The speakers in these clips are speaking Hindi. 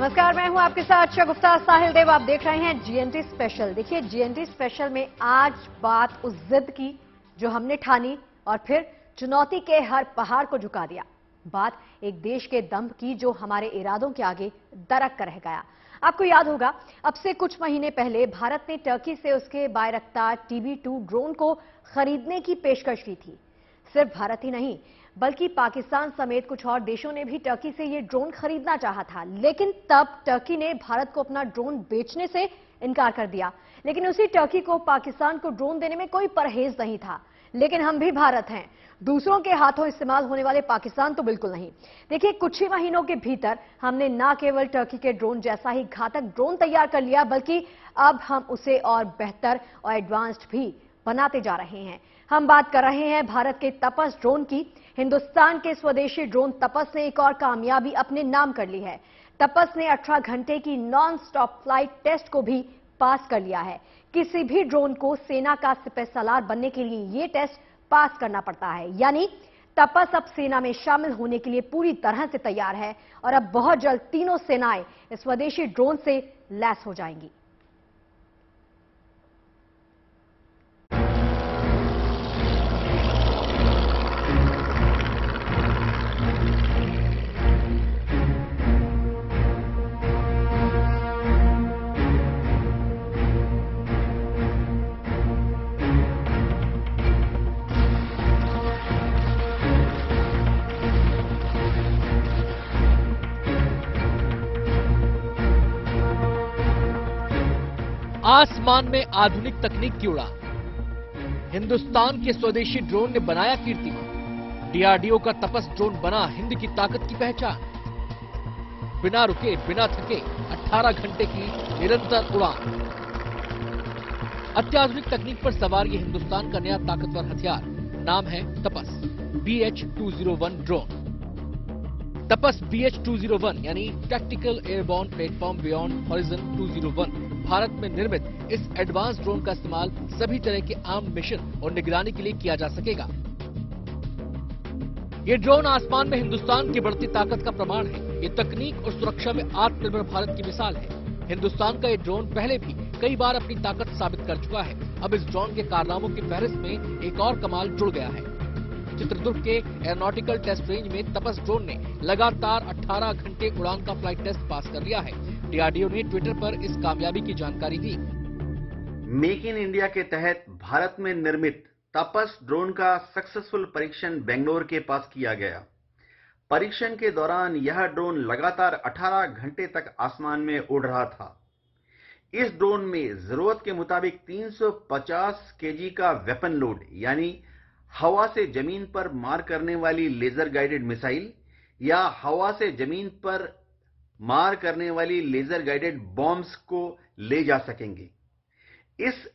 नमस्कार, मैं हूं आपके साथ अर्चना गुप्ता। साहिल देव, आप देख रहे हैं जीएनटी स्पेशल। देखिए, जीएनटी स्पेशल में आज बात उस जिद की जो हमने ठानी और फिर चुनौती के हर पहाड़ को झुका दिया। बात एक देश के दंभ की जो हमारे इरादों के आगे दरक कर रह गया। आपको याद होगा, अब से कुछ महीने पहले भारत ने टर्की से उसके बायरक्तार TB2 ड्रोन को खरीदने की पेशकश की थी। सिर्फ भारत ही नहीं बल्कि पाकिस्तान समेत कुछ और देशों ने भी टर्की से ये ड्रोन खरीदना चाहा था, लेकिन तब टर्की ने भारत को अपना ड्रोन बेचने से इनकार कर दिया। लेकिन उसी टर्की को पाकिस्तान को ड्रोन देने में कोई परहेज नहीं था। लेकिन हम भी भारत हैं, दूसरों के हाथों इस्तेमाल होने वाले पाकिस्तान तो बिल्कुल नहीं। देखिए, कुछ ही महीनों के भीतर हमने न केवल टर्की के ड्रोन जैसा ही घातक ड्रोन तैयार कर लिया, बल्कि अब हम उसे और बेहतर और एडवांस्ड भी बनाते जा रहे हैं। हम बात कर रहे हैं भारत के तपस ड्रोन की। हिंदुस्तान के स्वदेशी ड्रोन तपस ने एक और कामयाबी अपने नाम कर ली है। तपस ने 18 घंटे की नॉन स्टॉप फ्लाइट टेस्ट को भी पास कर लिया है। किसी भी ड्रोन को सेना का सिपहसालार बनने के लिए यह टेस्ट पास करना पड़ता है। यानी तपस अब सेना में शामिल होने के लिए पूरी तरह से तैयार है और अब बहुत जल्द तीनों सेनाएं इस स्वदेशी ड्रोन से लैस हो जाएंगी। आसमान में आधुनिक तकनीक की उड़ान। हिंदुस्तान के स्वदेशी ड्रोन ने बनाया कीर्तिमान। DRDO का तपस ड्रोन बना हिंद की ताकत की पहचान। बिना रुके बिना थके 18 घंटे की निरंतर उड़ान। अत्याधुनिक तकनीक पर सवार ये हिंदुस्तान का नया ताकतवर हथियार, नाम है तपस BH-201 ड्रोन। तपस BH-201 यानी tactical airborne platform beyond horizon 201 Bharat में निर्मित इस एडवांस ड्रोन का इस्तेमाल सभी तरह के आर्म मिशन और निगरानी के लिए किया जा सकेगा। ये ड्रोन आसमान में हिंदुस्तान की बढ़ती ताकत का प्रमाण है। ये तकनीक और सुरक्षा में आत्मनिर्भर भारत की मिसाल है। हिंदुस्तान का ये ड्रोन पहले भी कई बार अपनी ताकत साबित कर चुका है। अब इस ड्रोन के कारनामों की फहरिस्त में एक और कमाल जुड़ गया है। चित्रदुर्ग के एरोनॉटिकल टेस्ट रेंज में तपस ड्रोन ने लगातार 18 घंटे उड़ान का फ्लाइट टेस्ट पास कर लिया है। DRDO ने ट्विटर पर इस कामयाबी की जानकारी दी। मेक इन इंडिया के तहत भारत में निर्मित तपस ड्रोन का सक्सेसफुल परीक्षण बेंगलोर के पास किया गया। परीक्षण के दौरान यह ड्रोन लगातार 18 घंटे तक आसमान में उड़ रहा था। इस ड्रोन में जरूरत के मुताबिक 350 kg का वेपन लोड यानी हवा से जमीन पर मार करने वाली लेजर गाइडेड मिसाइल या हवा से जमीन पर मार करने वाली लेजर गाइडेड बॉम्ब्स को ले जा सकेंगे। इस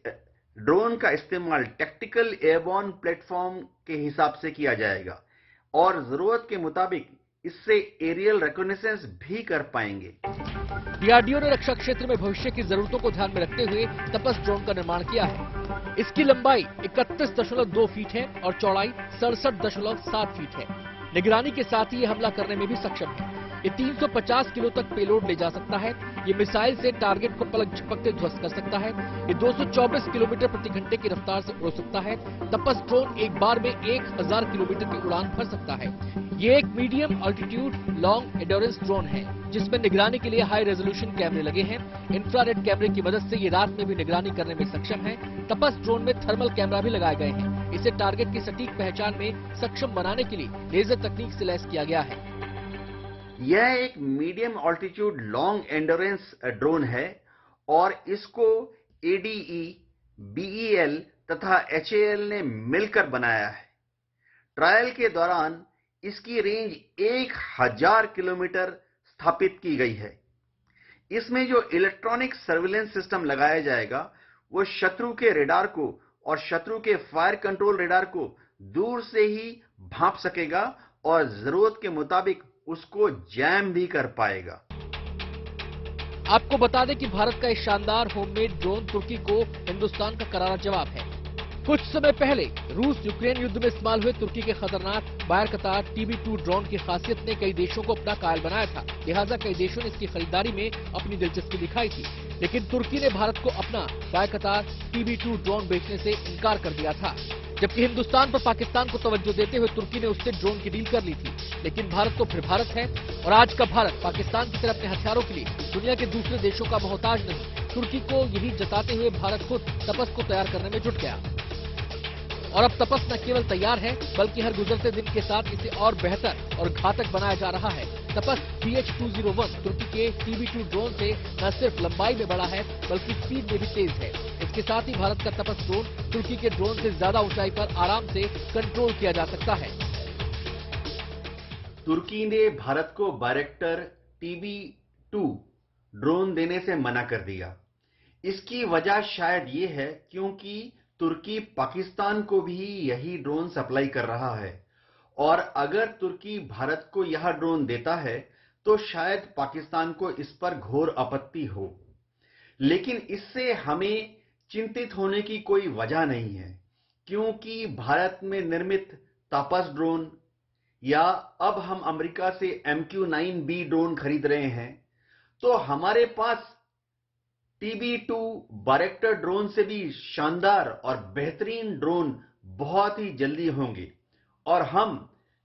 ड्रोन का इस्तेमाल टैक्टिकल एयरबॉर्न प्लेटफॉर्म के हिसाब से किया जाएगा और जरूरत के मुताबिक इससे एरियल रिकॉग्निशंस भी कर पाएंगे। DRDO ने रक्षा क्षेत्र में भविष्य की जरूरतों को ध्यान में रखते हुए तपस ड्रोन का निर्माण किया है। इसकी लंबाई 31.2 फीट है और चौड़ाई 67.7 फीट है। निगरानी के साथ ही ये हमला करने में भी सक्षम है। ये 350 किलो तक पेलोड ले जा सकता है। ये मिसाइल से टारगेट को पलक झपकते ध्वस्त कर सकता है। ये 224 किलोमीटर प्रति घंटे की रफ्तार से उड़ सकता है। तपस ड्रोन एक बार में 1000 किलोमीटर की उड़ान भर सकता है। ये एक medium altitude long endurance drone है जिसमें निगरानी के लिए हाई रेजोल्यूशन कैमरे लगे हैं। इंफ्रारेड कैमरे की मदद से ये रात में भी निगरानी करने में सक्षम है। तपस ड्रोन में थर्मल कैमरा भी लगाए गए हैं। इसे टारगेट की सटीक पहचान में सक्षम बनाने के लिए लेजर तकनीक से लैस किया गया है। यह एक medium altitude long endurance drone है और इसको ADE, BEL तथा HAL ने मिलकर बनाया है। ट्रायल के दौरान इसकी रेंज 1000 किलोमीटर स्थापित की गई है। इसमें जो इलेक्ट्रॉनिक सर्विलेंस सिस्टम लगाया जाएगा वो शत्रु के रेडार को और शत्रु के फायर कंट्रोल रेडार को दूर से ही भांप सकेगा और जरूरत के मुताबिक उसको जैम भी कर पाएगा। आपको बता दें कि भारत का इस शानदार होममेड ड्रोन तुर्की को हिंदुस्तान का करारा जवाब है। कुछ समय पहले रूस यूक्रेन युद्ध में इस्तेमाल हुए तुर्की के खतरनाक बायरकतार TB2 ड्रोन की खासियत ने कई देशों को अपना कायल बनाया था। लिहाजा कई देशों ने इसकी खरीदारी में अपनी दिलचस्पी दिखाई थी, लेकिन तुर्की ने भारत को अपना बायरकतार TB2 ड्रोन बेचने से इनकार कर दिया था। जबकि हिंदुस्तान पर पाकिस्तान को तवज्जो देते हुए तुर्की ने उससे ड्रोन की डील कर ली थी। लेकिन भारत तो फिर भारत है, और आज का भारत पाकिस्तान की तरह अपने हथियारों के लिए दुनिया के दूसरे देशों का मोहताज नहीं। तुर्की को यही जताते हुए भारत खुद तपस को तैयार करने में जुट गया। और अब तपस न केवल तैयार है, बल्कि हर गुजरते दिन के साथ इसे और बेहतर और घातक बनाया जा रहा है। तपस PH-201 तुर्की के TB2 ड्रोन से न सिर्फ लंबाई में बड़ा है, बल्कि स्पीड में भी तेज है। इसके साथ ही भारत का तपस ड्रोन तुर्की के ड्रोन से ज्यादा ऊंचाई पर आराम से कंट्रोल किया जा सकता है। तुर्की ने भारत को बायरकतार TB2 ड्रोन देने से मना कर दिया। इसकी वजह शायद ये है क्योंकि तुर्की पाकिस्तान को भी यही ड्रोन सप्लाई कर रहा है, और अगर तुर्की भारत को यह ड्रोन देता है तो शायद पाकिस्तान को इस पर घोर आपत्ति हो। लेकिन इससे हमें चिंतित होने की कोई वजह नहीं है, क्योंकि भारत में निर्मित तपस ड्रोन या अब हम अमेरिका से MQ-9B ड्रोन खरीद रहे हैं, तो हमारे पास TB2 बायरकतार ड्रोन से भी शानदार और बेहतरीन ड्रोन बहुत ही जल्दी होंगे, और हम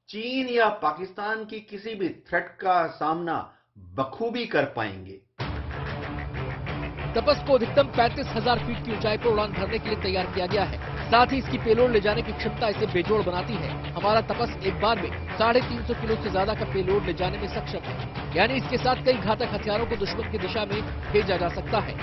चीन या पाकिस्तान की किसी भी थ्रेट का सामना बखूबी कर पाएंगे। तपस को अधिकतम 35,000 फीट की ऊंचाई पर उड़ान भरने के लिए तैयार किया गया है। साथ ही इसकी पेलोड ले जाने की क्षमता इसे बेजोड़ बनाती है। हमारा तपस एक बार में 350 किलो से ज्यादा का पेलोड ले जाने में सक्षम है, यानी इसके साथ कई घातक हथियारों को दुश्मन की दिशा में भेजा जा सकता है।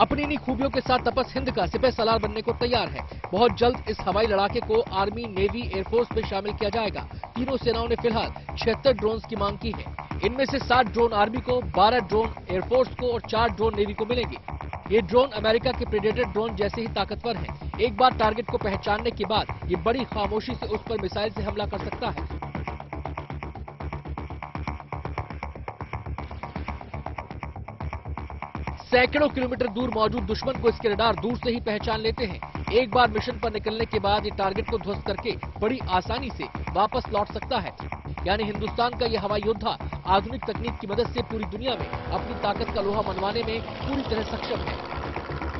अपनी इन्हीं खूबियों के साथ तपस हिंद का सिपह सलार बनने को तैयार है। बहुत जल्द इस हवाई लड़ाके को आर्मी, नेवी, एयरफोर्स में शामिल किया जाएगा। तीनों सेनाओं ने फिलहाल 76 ड्रोन की मांग की है। इनमें से 7 ड्रोन आर्मी को, 12 ड्रोन एयरफोर्स को और 4 ड्रोन नेवी को मिलेंगे। ये ड्रोन अमेरिका के प्रेडेटर ड्रोन जैसे ही ताकतवर हैं। एक बार टारगेट को पहचानने के बाद ये बड़ी खामोशी से उस पर मिसाइल से हमला कर सकता है। सैकड़ों किलोमीटर दूर मौजूद दुश्मन को इसके रडार दूर से ही पहचान लेते हैं। एक बार मिशन पर निकलने के बाद ये टारगेट को ध्वस्त करके बड़ी आसानी से वापस लौट सकता है। यानी हिंदुस्तान का यह हवाई योद्धा आधुनिक तकनीक की मदद से पूरी दुनिया में अपनी ताकत का लोहा मनवाने में पूरी तरह सक्षम है।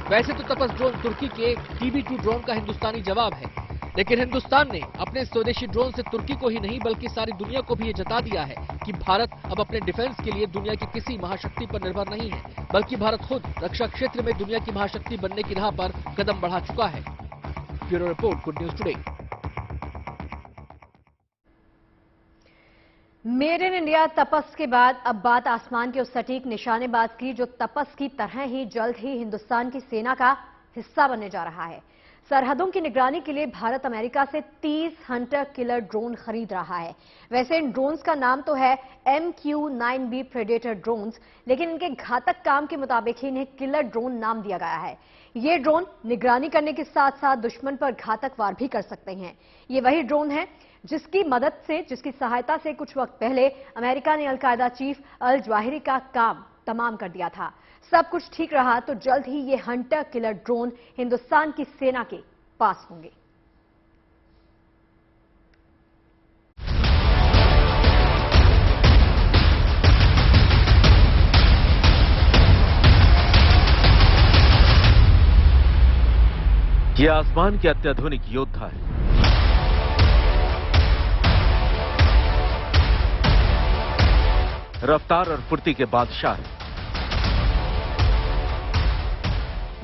वैसे तो तपस ड्रोन तुर्की के TB2 ड्रोन का हिंदुस्तानी जवाब है, लेकिन हिंदुस्तान ने अपने स्वदेशी ड्रोन से तुर्की को ही नहीं बल्कि सारी दुनिया को भी ये जता दिया है कि भारत अब अपने डिफेंस के लिए दुनिया की किसी महाशक्ति पर निर्भर नहीं है, बल्कि भारत खुद रक्षा क्षेत्र में दुनिया की महाशक्ति बनने की राह पर कदम बढ़ा चुका है। Bureau report, good news today. Made in India Tapas के बाद अब बात आसमान के उस सटीक निशानेबाज की जो तपस की तरह ही जल्द ही हिंदुस्तान की सेना का हिस्सा बनने जा रहा है। सरहदों की निगरानी के लिए भारत अमेरिका से 30 हंटर किलर ड्रोन खरीद रहा है। वैसे इन ड्रोन्स का नाम तो है MQ-9B प्रेडेटर ड्रोन्स, लेकिन इनके घातक काम के मुताबिक ही इन्हें किलर ड्रोन नाम दिया गया है। ये ड्रोन निगरानी करने के साथ साथ दुश्मन पर घातक वार भी कर सकते हैं। ये वही ड्रोन है जिसकी मदद से, जिसकी सहायता से कुछ वक्त पहले अमेरिका ने अलकायदा चीफ अल जवाहिरी का काम तमाम कर दिया था। सब कुछ ठीक रहा तो जल्द ही ये हंटर किलर ड्रोन हिंदुस्तान की सेना के पास होंगे। ये आसमान के अत्याधुनिक योद्धा है। रफ्तार और फुर्ती के बादशाह है।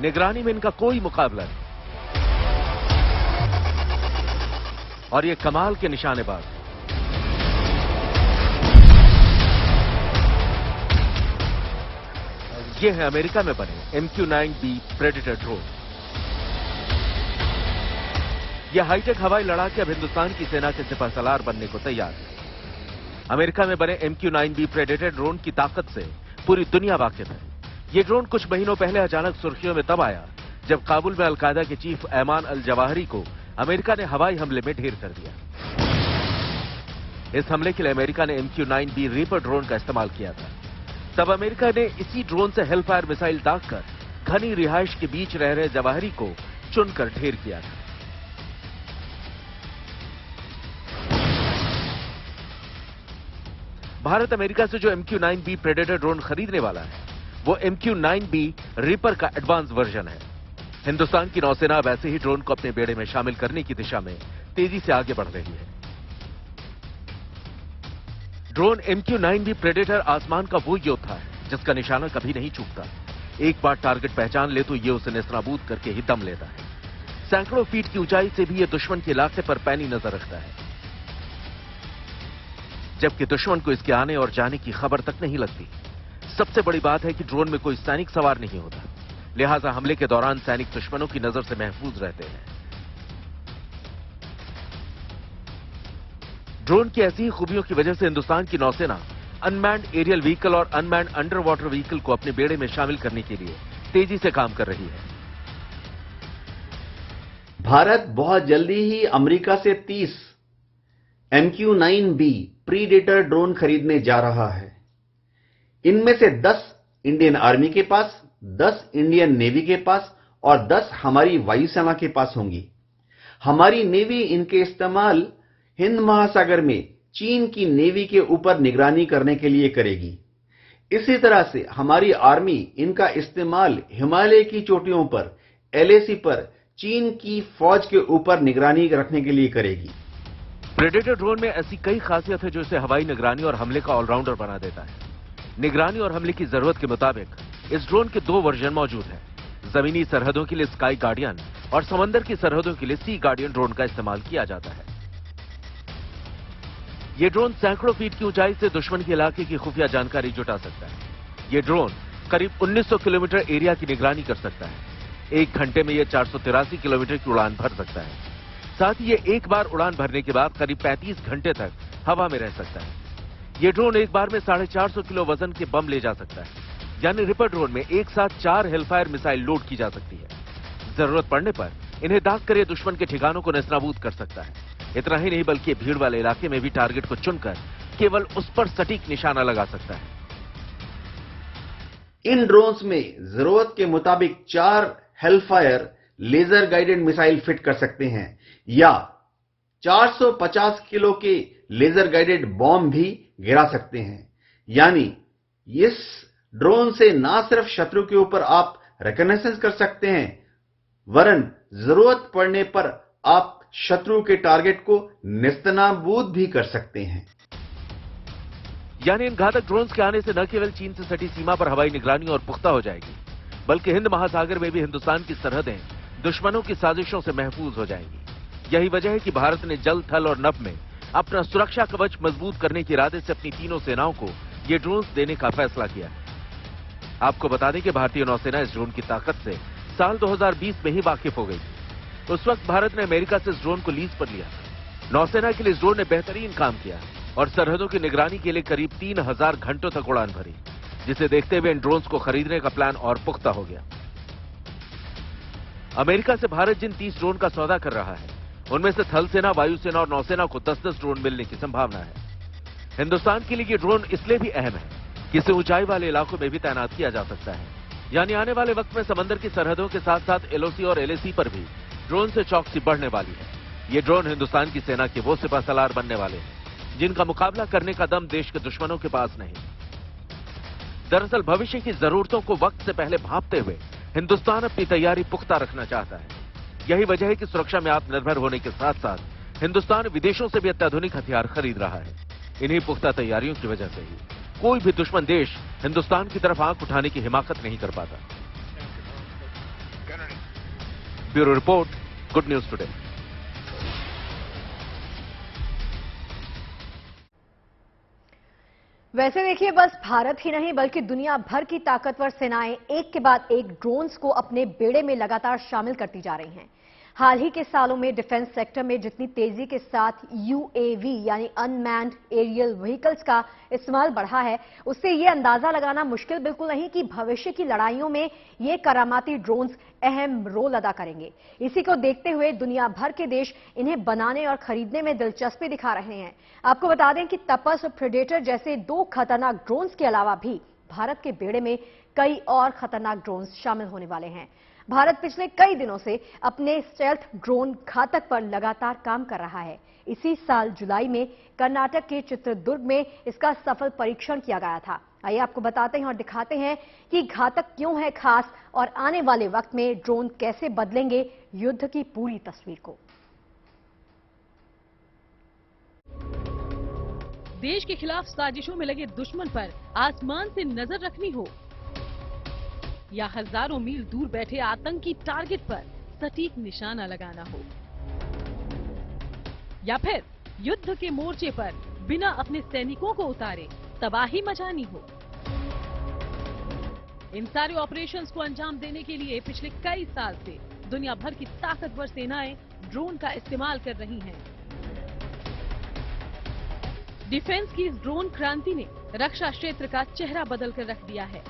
निगरानी में इनका कोई मुकाबला नहीं, और ये कमाल के निशानेबाज। ये है अमेरिका में बने MQ-9B प्रेडेटर ड्रोन। यह हाईटेक हवाई लड़ाके अब हिंदुस्तान की सेना के सिपहसालार बनने को तैयार है। अमेरिका में बने MQ-9B प्रेडेटर ड्रोन की ताकत से पूरी दुनिया वाकिफ है। ये ड्रोन कुछ महीनों पहले अचानक सुर्खियों में तब आया जब काबुल में अलकायदा के चीफ ऐमान अल जवाहिरी को अमेरिका ने हवाई हमले में ढेर कर दिया। इस हमले के लिए अमेरिका ने MQ-9B रीपर ड्रोन का इस्तेमाल किया था। तब अमेरिका ने इसी ड्रोन से हेलफायर मिसाइल दागकर घनी रिहाइश के बीच रह रहे जवाहिरी को चुनकर ढेर किया था। भारत अमेरिका से जो MQ-9B प्रेडेटर ड्रोन खरीदने वाला है वो MQ-9B रीपर का एडवांस वर्जन है। हिंदुस्तान की नौसेना अब ऐसे ही ड्रोन को अपने बेड़े में शामिल करने की दिशा में तेजी से आगे बढ़ रही है। ड्रोन MQ-9B प्रेडेटर आसमान का वो योद्धा है जिसका निशाना कभी नहीं चूकता। एक बार टारगेट पहचान ले तो ये उसे नेस्तनाबूद करके ही दम लेता है। सैकड़ों फीट की ऊंचाई से भी ये दुश्मन के इलाके पर पैनी नजर रखता है, जबकि दुश्मन को इसके आने और जाने की खबर तक नहीं लगती। सबसे बड़ी बात है कि ड्रोन में कोई सैनिक सवार नहीं होता, लिहाजा हमले के दौरान सैनिक दुश्मनों की नजर से महफूज रहते हैं। ड्रोन की ऐसी ही खूबियों की वजह से हिंदुस्तान की नौसेना अनमैन्ड एरियल व्हीकल और अनमैन्ड अंडर वाटर व्हीकल को अपने बेड़े में शामिल करने के लिए तेजी से काम कर रही है। भारत बहुत जल्दी ही अमेरिका से 30 MQ-9B प्रीडेटर ड्रोन खरीदने जा रहा है। इनमें से 10 इंडियन आर्मी के पास, 10 इंडियन नेवी के पास और 10 हमारी वायुसेना के पास होंगी। हमारी नेवी इनके इस्तेमाल हिंद महासागर में चीन की नेवी के ऊपर निगरानी करने के लिए करेगी। इसी तरह से हमारी आर्मी इनका इस्तेमाल हिमालय की चोटियों पर LAC पर चीन की फौज के ऊपर निगरानी रखने के लिए करेगी। प्रेडेटर ड्रोन में ऐसी कई खासियत है जो इसे हवाई निगरानी और हमले का ऑलराउंडर बना देता है। निगरानी और हमले की जरूरत के मुताबिक इस ड्रोन के 2 वर्जन मौजूद हैं। जमीनी सरहदों के लिए स्काई गार्डियन और समंदर की सरहदों के लिए सी गार्डियन ड्रोन का इस्तेमाल किया जाता है। यह ड्रोन सैकड़ों फीट की ऊंचाई से दुश्मन के इलाके की खुफिया जानकारी जुटा सकता है। यह ड्रोन करीब 1900 किलोमीटर एरिया की निगरानी कर सकता है। 1 घंटे में यह 483 किलोमीटर की उड़ान भर सकता है। साथ ही यह एक बार उड़ान भरने के बाद करीब 35 घंटे तक हवा में रह सकता है। यह ड्रोन एक बार में 450 किलो वजन के बम ले जा सकता है, यानी रिपर ड्रोन में एक साथ 4 हेलफायर मिसाइल लोड की जा सकती है। जरूरत पड़ने पर इन्हें दाग कर यह दुश्मन के ठिकानों को नेस्तनाबूद कर सकता है। इतना ही नहीं बल्कि भीड़ वाले इलाके में भी टारगेट को चुनकर केवल उस पर सटीक निशाना लगा सकता है। इन ड्रोन्स में जरूरत के मुताबिक 4 Hellfire laser guided missile fit कर सकते हैं या 450 किलो के लेजर गाइडेड बॉम्ब भी गिरा सकते हैं। यानी इस ड्रोन से ना सिर्फ शत्रु के ऊपर आप रिकॉग्निशन कर सकते हैं, वरन जरूरत पड़ने पर आप शत्रु के टारगेट को नेस्तनाबूद भी कर सकते हैं। यानी इन घातक ड्रोन्स के आने से न केवल चीन से सटी सीमा पर हवाई निगरानी और पुख्ता हो जाएगी, बल्कि हिंद महासागर में भी हिंदुस्तान की सरहदें दुश्मनों की साजिशों से महफूज हो जाएंगी। यही वजह है कि भारत ने जल, थल और नभ में अपना सुरक्षा कवच मजबूत करने के इरादे से अपनी तीनों सेनाओं को ये ड्रोन्स देने का फैसला किया है। आपको बता दें कि भारतीय नौसेना इस ड्रोन की ताकत से साल 2020 में ही वाकिफ हो गई थी। उस वक्त भारत ने अमेरिका से इस ड्रोन को लीज पर लिया। नौसेना के लिए इस ड्रोन ने बेहतरीन काम किया और सरहदों की निगरानी के लिए करीब 3000 घंटों तक उड़ान भरी, जिसे देखते हुए इन ड्रोन्स को खरीदने का प्लान और पुख्ता हो गया। अमेरिका से भारत जिन 30 ड्रोन का सौदा कर रहा है, उनमें से थल सेना, वायुसेना और नौसेना को 10-10 ड्रोन मिलने की संभावना है। हिंदुस्तान के लिए ये ड्रोन इसलिए भी अहम है कि इसे ऊंचाई वाले इलाकों में भी तैनात किया जा सकता है। यानी आने वाले वक्त में समंदर की सरहदों के साथ साथ LOC और LAC पर भी ड्रोन से चौकसी बढ़ने वाली है। ये ड्रोन हिंदुस्तान की सेना के वो सिपहसालार बनने वाले हैं जिनका मुकाबला करने का दम देश के दुश्मनों के पास नहीं। दरअसल भविष्य की जरूरतों को वक्त से पहले भांपते हुए हिंदुस्तान अपनी तैयारी पुख्ता रखना चाहता है। यही वजह है कि सुरक्षा में आत्मनिर्भर होने के साथ साथ हिंदुस्तान विदेशों से भी अत्याधुनिक हथियार खरीद रहा है। इन्हीं पुख्ता तैयारियों की वजह से ही कोई भी दुश्मन देश हिंदुस्तान की तरफ आंख उठाने की हिमाकत नहीं कर पाता। Bureau report, good news today. वैसे देखिए, बस भारत ही नहीं बल्कि दुनिया भर की ताकतवर सेनाएं एक के बाद एक ड्रोन्स को अपने बेड़े में लगातार शामिल करती जा रही हैं। हाल ही के सालों में डिफेंस सेक्टर में जितनी तेजी के साथ UAV यानी अनमैन्ड एरियल व्हीकल्स का इस्तेमाल बढ़ा है, उससे ये अंदाजा लगाना मुश्किल बिल्कुल नहीं कि भविष्य की लड़ाइयों में ये करामाती ड्रोन्स अहम रोल अदा करेंगे। इसी को देखते हुए दुनिया भर के देश इन्हें बनाने और खरीदने में दिलचस्पी दिखा रहे हैं। आपको बता दें कि तपस और प्रेडेटर जैसे 2 खतरनाक ड्रोन्स के अलावा भी भारत के बेड़े में कई और खतरनाक ड्रोन्स शामिल होने वाले हैं। भारत पिछले कई दिनों से अपने स्टेल्थ ड्रोन घातक पर लगातार काम कर रहा है। इसी साल जुलाई में कर्नाटक के चित्रदुर्ग में इसका सफल परीक्षण किया गया था। आइए आपको बताते हैं और दिखाते हैं कि घातक क्यों है खास और आने वाले वक्त में ड्रोन कैसे बदलेंगे युद्ध की पूरी तस्वीर को। देश के खिलाफ साजिशों में लगे दुश्मन पर आसमान से नजर रखनी हो या हजारों मील दूर बैठे आतंकी टारगेट पर सटीक निशाना लगाना हो, या फिर युद्ध के मोर्चे पर बिना अपने सैनिकों को उतारे तबाही मचानी हो, इन सारे ऑपरेशंस को अंजाम देने के लिए पिछले कई साल से दुनिया भर की ताकतवर सेनाएं ड्रोन का इस्तेमाल कर रही हैं। डिफेंस की इस ड्रोन क्रांति ने रक्षा क्षेत्र का चेहरा बदल कर रख दिया है।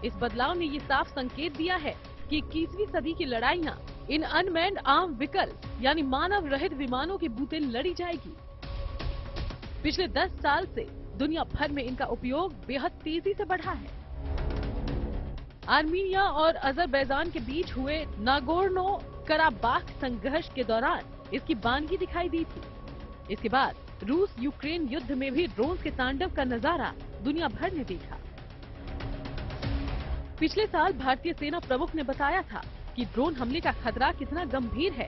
इस बदलाव ने ये साफ संकेत दिया है कि 21वीं सदी की लड़ाइयां इन अनमैन्ड आर्म व्हीकल यानी मानव रहित विमानों के बूते लड़ी जाएगी। पिछले 10 साल से दुनिया भर में इनका उपयोग बेहद तेजी से बढ़ा है। आर्मीनिया और अजरबैजान के बीच हुए नागोर्नो कराबाख संघर्ष के दौरान इसकी बानगी दिखाई दी थी। इसके बाद रूस यूक्रेन युद्ध में भी ड्रोन के तांडव का नजारा दुनिया भर ने देखा। पिछले साल भारतीय सेना प्रमुख ने बताया था कि ड्रोन हमले का खतरा कितना गंभीर है।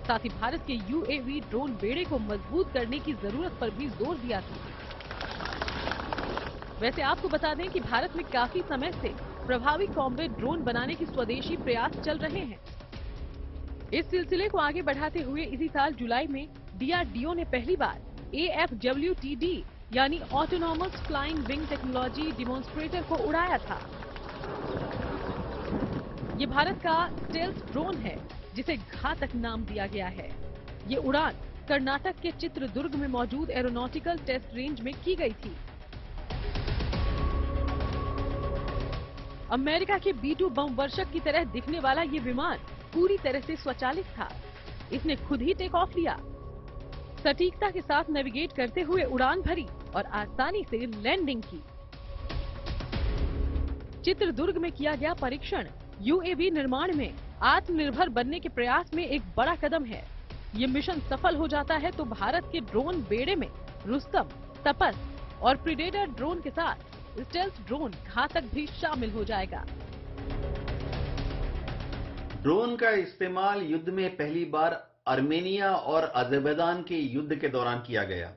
साथ ही भारत के यूएवी ड्रोन बेड़े को मजबूत करने की जरूरत पर भी जोर दिया था। वैसे आपको बता दें कि भारत में काफी समय से प्रभावी कॉम्बैट ड्रोन बनाने की स्वदेशी प्रयास चल रहे हैं। इस सिलसिले को आगे बढ़ाते हुए इसी साल जुलाई में डीआरडीओ ने पहली बार AFWTD यानी autonomous flying wing technology demonstrator को उड़ाया था। ये भारत का स्टेल्थ ड्रोन है जिसे घातक नाम दिया गया है। ये उड़ान कर्नाटक के चित्रदुर्ग में मौजूद एरोनॉटिकल टेस्ट रेंज में की गई थी। अमेरिका के B-2 बम वर्षक की तरह दिखने वाला ये विमान पूरी तरह से स्वचालित था। इसने खुद ही टेक ऑफ लिया, सटीकता के साथ नेविगेट करते हुए उड़ान भरी और आसानी से लैंडिंग की। चित्रदुर्ग में किया गया परीक्षण यूएवी निर्माण में आत्मनिर्भर बनने के प्रयास में एक बड़ा कदम है। ये मिशन सफल हो जाता है तो भारत के ड्रोन बेड़े में रुस्तम, तपस और प्रीडेटर ड्रोन के साथ स्टेल्थ ड्रोन घातक भी शामिल हो जाएगा। ड्रोन का इस्तेमाल युद्ध में पहली बार आर्मेनिया और अजरबैजान के युद्ध के दौरान किया गया।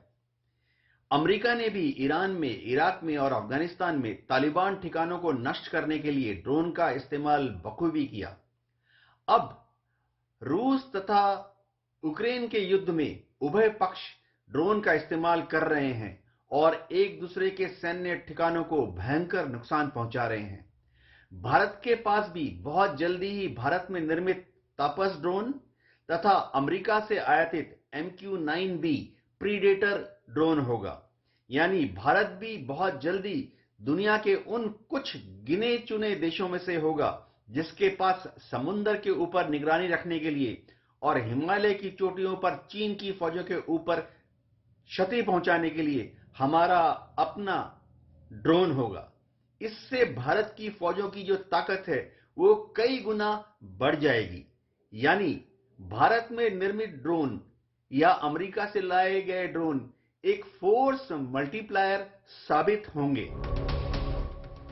अमेरिका ने भी ईरान में, इराक में और अफगानिस्तान में तालिबान ठिकानों को नष्ट करने के लिए ड्रोन का इस्तेमाल बखूबी किया। अब रूस तथा यूक्रेन के युद्ध में उभय पक्ष ड्रोन का इस्तेमाल कर रहे हैं और एक दूसरे के सैन्य ठिकानों को भयंकर नुकसान पहुंचा रहे हैं। भारत के पास भी बहुत जल्दी ही भारत में निर्मित तापस ड्रोन तथा अमेरिका से आयातित MQ-9B प्रीडेटर ड्रोन होगा। यानी भारत भी बहुत जल्दी दुनिया के उन कुछ गिने चुने देशों में से होगा जिसके पास समुद्र के ऊपर निगरानी रखने के लिए और हिमालय की चोटियों पर चीन की फौजों के ऊपर क्षति पहुंचाने के लिए हमारा अपना ड्रोन होगा। इससे भारत की फौजों की जो ताकत है वो कई गुना बढ़ जाएगी। यानी भारत में निर्मित ड्रोन या अमेरिका से लाए गए ड्रोन एक फोर्स मल्टीप्लायर साबित होंगे।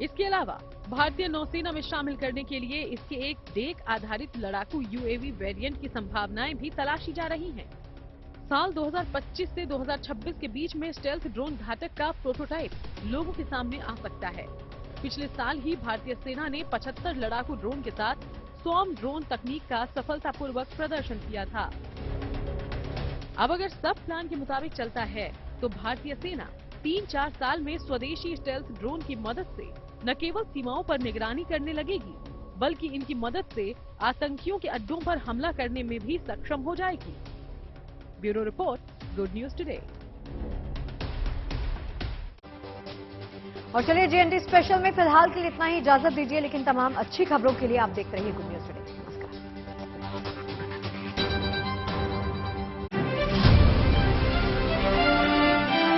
इसके अलावा भारतीय नौसेना में शामिल करने के लिए इसके एक डेक आधारित लड़ाकू यूएवी वेरिएंट की संभावनाएं भी तलाशी जा रही हैं। साल 2025 से 2026 के बीच में स्टेल्थ ड्रोन घातक का प्रोटोटाइप लोगों के सामने आ सकता है। पिछले साल ही भारतीय सेना ने 75 लड़ाकू ड्रोन के साथ स्वॉर्म ड्रोन तकनीक का सफलतापूर्वक प्रदर्शन किया था। अब अगर सब प्लान के मुताबिक चलता है तो भारतीय सेना 3-4 साल में स्वदेशी स्टेल्थ ड्रोन की मदद से न केवल सीमाओं पर निगरानी करने लगेगी बल्कि इनकी मदद से आतंकियों के अड्डों पर हमला करने में भी सक्षम हो जाएगी। Bureau report, good news today. और चलिए GNT स्पेशल में फिलहाल के लिए इतना ही इजाजत दीजिए, लेकिन तमाम अच्छी खबरों के लिए आप देखते रहिए गुड न्यूज टुडे।